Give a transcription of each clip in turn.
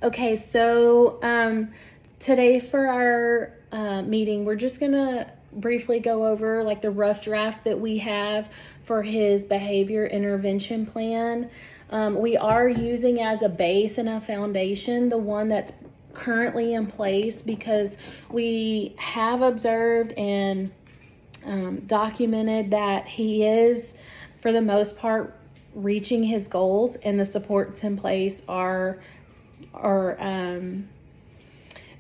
Okay, so today for our meeting, we're just gonna briefly go over like the rough draft that we have for his behavior intervention plan. We are using as a base and a foundation the one that's currently in place because we have observed and documented that he is, for the most part, reaching his goals, and the supports in place are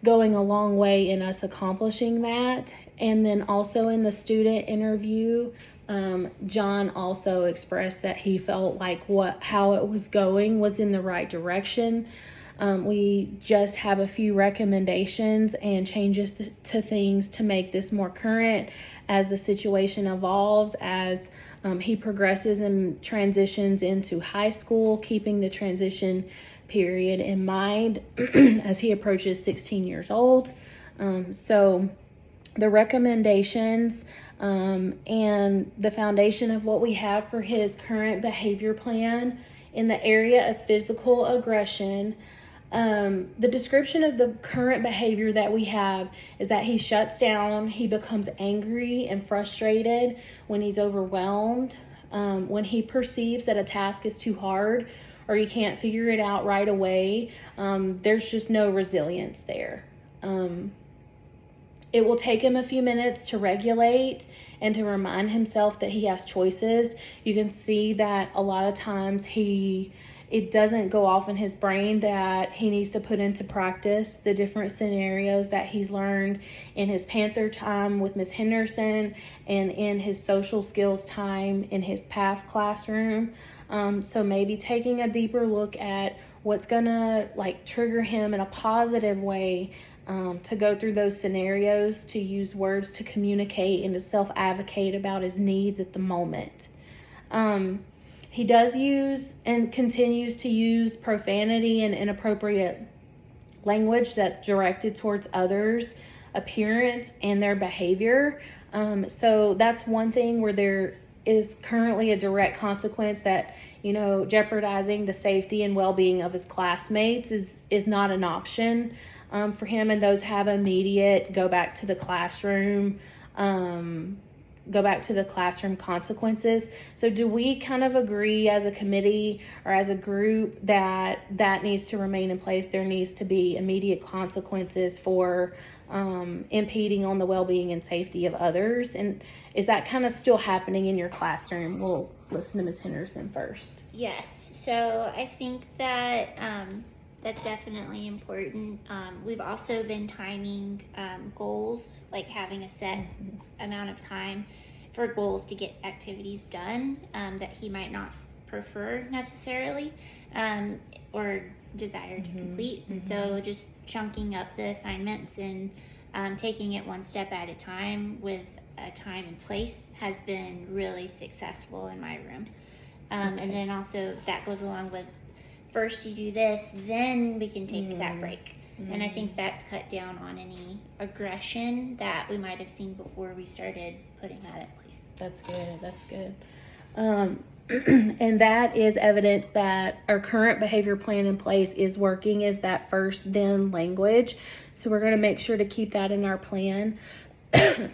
going a long way in us accomplishing that. And then also in the student interview, John also expressed that he felt like how it was going was in the right direction. We just have a few recommendations and changes to things to make this more current as the situation evolves, as he progresses and transitions into high school, keeping the transition period in mind as he approaches 16 years old. So the recommendations and the foundation of what we have for his current behavior plan in the area of physical aggression. The description of the current behavior that we have is that he shuts down, he becomes angry and frustrated when he's overwhelmed, when he perceives that a task is too hard or he can't figure it out right away. There's just no resilience there. It will take him a few minutes to regulate and to remind himself that he has choices. You can see that a lot of times it doesn't go off in his brain that he needs to put into practice the different scenarios that he's learned in his Panther time with Miss Henderson and in his social skills time in his past classroom. So maybe taking a deeper look at what's gonna trigger him in a positive way, to go through those scenarios, to use words to communicate and to self-advocate about his needs at the moment. He does use and continues to use profanity and inappropriate language that's directed towards others' appearance and their behavior. So that's one thing where there is currently a direct consequence that, jeopardizing the safety and well-being of his classmates is not an option for him, and those have immediate go back to the classroom consequences. So do we kind of agree as a committee or as a group that needs to remain in place? There needs to be immediate consequences for impeding on the well-being and safety of others. And is that kind of still happening in your classroom? We'll listen to Ms. Henderson first. Yes, so I think that that's definitely important. We've also been timing goals, like having a set amount of time for goals to get activities done that he might not prefer necessarily or desire to complete. And so just chunking up the assignments and taking it one step at a time with a time and place has been really successful in my room. And then also that goes along with, first you do this, then we can take that break. And I think that's cut down on any aggression that we might have seen before we started putting that in place. That's good. And that is evidence that our current behavior plan in place is working, is that first then language. So we're going to make sure to keep that in our plan.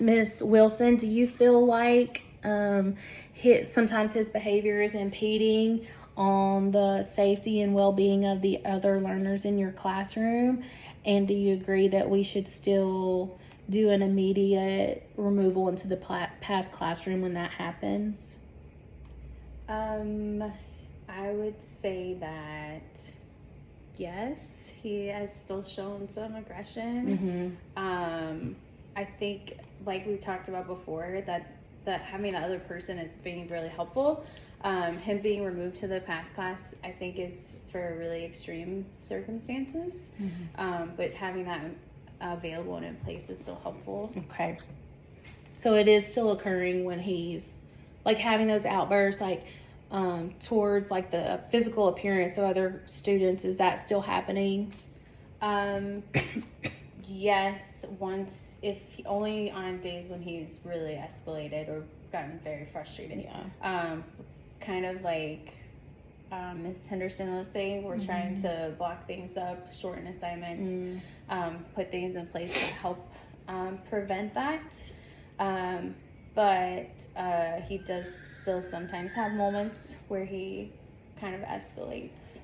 Ms. Wilson, do you feel like sometimes his behavior is impeding on the safety and well-being of the other learners in your classroom? And do you agree that we should still do an immediate removal into the past classroom when that happens? I would say that yes, he has still shown some aggression. I think, like we talked about before, that having the other person is being really helpful. Him being removed to the past class, I think, is for really extreme circumstances. But having that available and in place is still helpful. Okay. So it is still occurring when he's having those outbursts, towards the physical appearance of other students. Is that still happening? Yes, only on days when he's really escalated or gotten very frustrated. Yeah. Kind of Ms. Henderson was saying, we're trying to block things up, shorten assignments, put things in place to help prevent that. But he does still sometimes have moments where he kind of escalates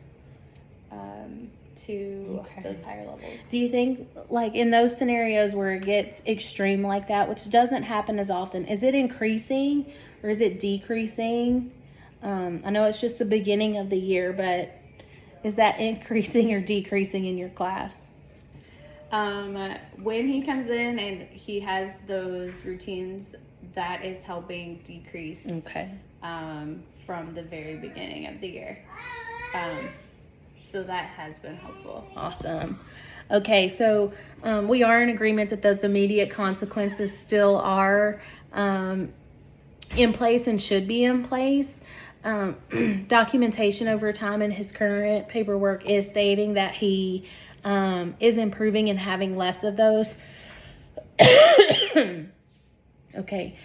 to those higher levels. Do you think, like, in those scenarios where it gets extreme like that, which doesn't happen as often, is it increasing or is it decreasing? I know it's just the beginning of the year, but is that increasing or decreasing in your class? When he comes in and he has those routines, that is helping decrease from the very beginning of the year. So that has been helpful. Awesome. Okay, so we are in agreement that those immediate consequences still are in place and should be in place. Documentation over time in his current paperwork is stating that he is improving and having less of those. Okay,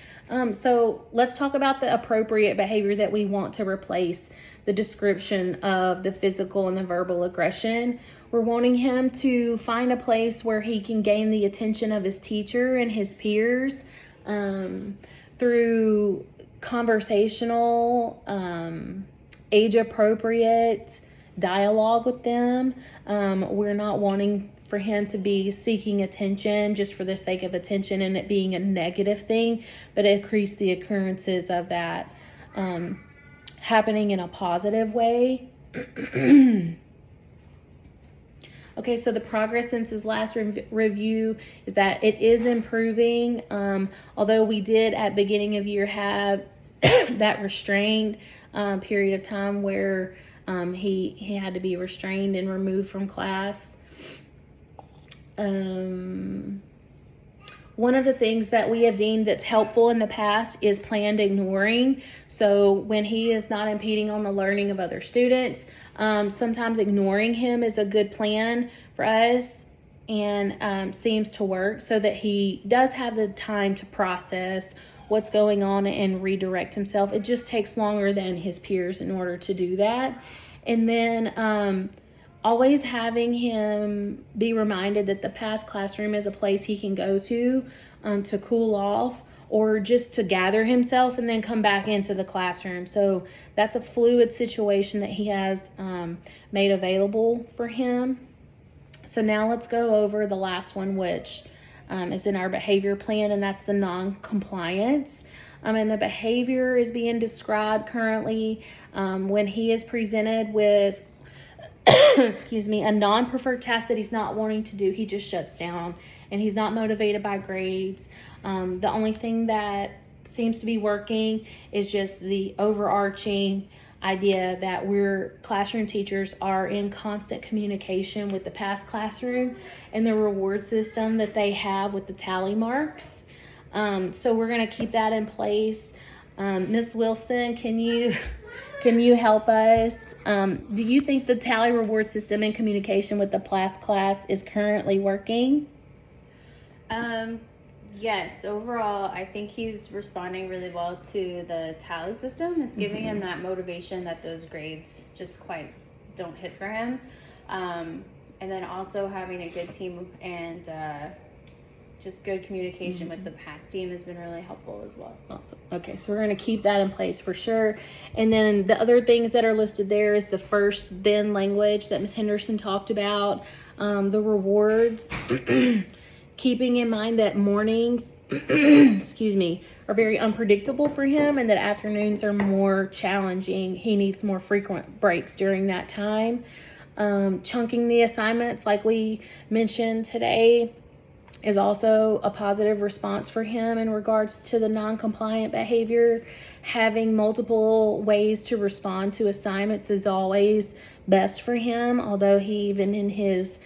so let's talk about the appropriate behavior that we want to replace the description of the physical and the verbal aggression. We're wanting him to find a place where he can gain the attention of his teacher and his peers through conversational, age-appropriate dialogue with them. We're not wanting for him to be seeking attention just for the sake of attention and it being a negative thing, but increase the occurrences of that happening in a positive way. Okay, so the progress since his last review is that it is improving. Although we did at beginning of year have that restrained period of time where he had to be restrained and removed from class. One of the things that we have deemed that's helpful in the past is planned ignoring. So when he is not impeding on the learning of other students, sometimes ignoring him is a good plan for us and seems to work so that he does have the time to process what's going on and redirect himself. It just takes longer than his peers in order to do that. And then always having him be reminded that the past classroom is a place he can go to cool off or just to gather himself and then come back into the classroom. So that's a fluid situation that he has made available for him. So now let's go over the last one, which is in our behavior plan, and that's the non-compliance. And the behavior is being described currently when he is presented with a non-preferred task that he's not wanting to do. He just shuts down and he's not motivated by grades. The only thing that seems to be working is just the overarching idea that we're classroom teachers are in constant communication with the past classroom and the reward system that they have with the tally marks. So we're going to keep that in place. Ms. Wilson, can you help us? Do you think the tally reward system in communication with the past class is currently working? Yes, overall, I think he's responding really well to the tally system. It's giving him that motivation that those grades just quite don't hit for him. And then also having a good team and just good communication with the past team has been really helpful as well. Awesome. Okay, so we're going to keep that in place for sure. And then the other things that are listed there is the first then language that Ms. Henderson talked about, the rewards, keeping in mind that mornings, are very unpredictable for him and that afternoons are more challenging. He needs more frequent breaks during that time. Chunking the assignments, like we mentioned today, is also a positive response for him in regards to the non-compliant behavior. Having multiple ways to respond to assignments is always best for him, although he even in his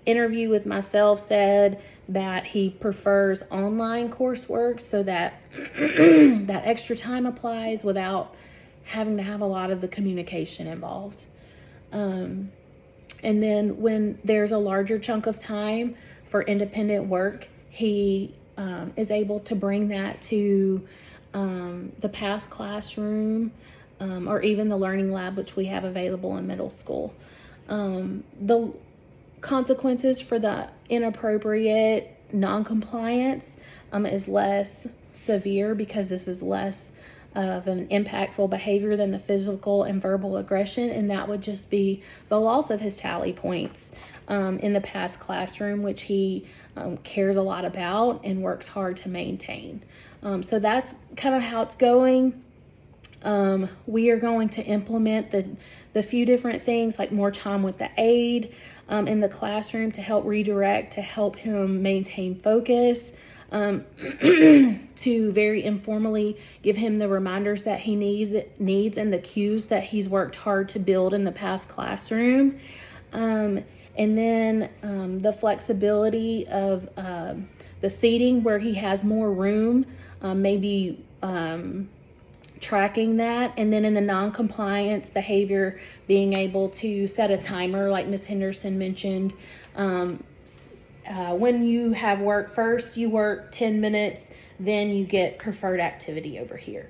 interview with myself said that he prefers online coursework so that that extra time applies without having to have a lot of the communication involved. And then when there's a larger chunk of time for independent work, he is able to bring that to the past classroom or even the learning lab, which we have available in middle school. The consequences for the inappropriate non-compliance is less severe because this is less of an impactful behavior than the physical and verbal aggression, and that would just be the loss of his tally points in the past classroom, which he cares a lot about and works hard to maintain. So that's kind of how it's going. We are going to implement the few different things, like more time with the aide in the classroom to help redirect, to help him maintain focus, to very informally give him the reminders that he needs and the cues that he's worked hard to build in the past classroom. And then the flexibility of the seating where he has more room, maybe tracking that. And then in the non-compliance behavior, being able to set a timer like Ms. Henderson mentioned. When you have work first, you work 10 minutes, then you get preferred activity over here.